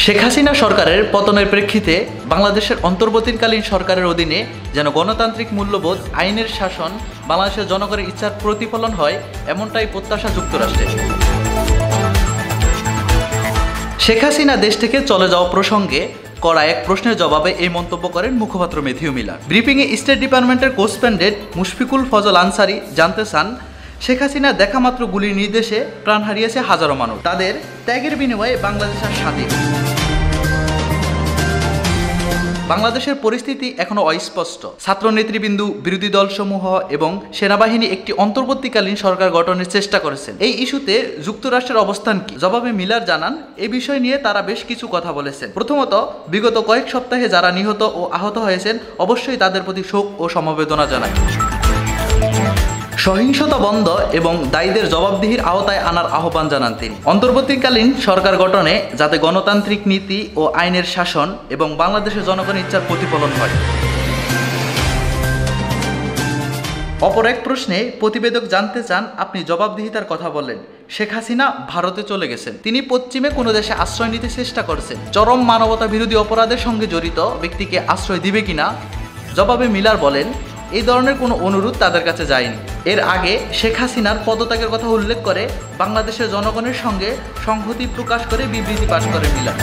শেখ হাসিনা সরকারের পতনের প্রেক্ষিতে বাংলাদেশের অন্তর্বর্তীকালীন সরকারের অধীনে যেন গণতান্ত্রিক মূল্যবোধ আইনের শাসন বাংলাদেশের জনগণের ইচ্ছার প্রতিফলন হয় এমনটাই প্রত্যাশা যুক্তরাষ্ট্রের। শেখ হাসিনা দেশ থেকে চলে যাওয়া প্রসঙ্গে করা এক প্রশ্নের জবাবে এই মন্তব্য করেন মুখপাত্র ম্যাথিউ মিলার। ব্রিফিংয়ে স্টেট ডিপার্টমেন্টের কোরেসপন্ডেন্ট মুশফিকুল ফজল আনসারি জানতে চান, শেখ হাসিনা দেখামাত্র গুলির নির্দেশে প্রাণ হারিয়েছে হাজারো মানুষ, তাদের ত্যাগের বিনিময়ে বাংলাদেশ আর স্বাধীন। বাংলাদেশের পরিস্থিতি এখনো অস্পষ্ট। ছাত্র নেতৃবৃন্দ, বিরোধী দলসমূহ এবং সেনাবাহিনী একটি অন্তর্বর্তীকালীন সরকার গঠনের চেষ্টা করেছেন। এই ইস্যুতে যুক্তরাষ্ট্রের অবস্থান কি? জবাবে মিলার জানান, এই বিষয় নিয়ে তারা বেশ কিছু কথা বলেছেন। প্রথমত, বিগত কয়েক সপ্তাহে যারা নিহত ও আহত হয়েছেন অবশ্যই তাদের প্রতি শোক ও সমবেদনা জানায়। সহিংসতা বন্ধ এবং দায়ীদের জবাবদিহির আওতায় আনার আহ্বান জানান তিনি। অন্তর্বর্তীকালীন সরকার গঠনে যাতে গণতান্ত্রিক নীতি ও আইনের শাসন এবং বাংলাদেশের জনগণের ইচ্ছার প্রতিফলন হয়। অপর এক প্রশ্নে প্রতিবেদক জানতে চান, আপনি জবাবদিহিতার কথা বললেন, শেখ হাসিনা ভারতে চলে গেছেন, তিনি পশ্চিমে কোনো দেশে আশ্রয় নিতে চেষ্টা করছেন, চরম মানবতা বিরোধী অপরাধের সঙ্গে জড়িত ব্যক্তিকে আশ্রয় দিবে কিনা? জবাবে মিলার বলেন, এই ধরনের কোনো অনুরোধ তাদের কাছে যায়নি। এর আগে শেখ হাসিনার পদত্যাগের কথা উল্লেখ করে বাংলাদেশের জনগণের সঙ্গে সংহতি প্রকাশ করে বিবৃতি পাঠ করে মিলার।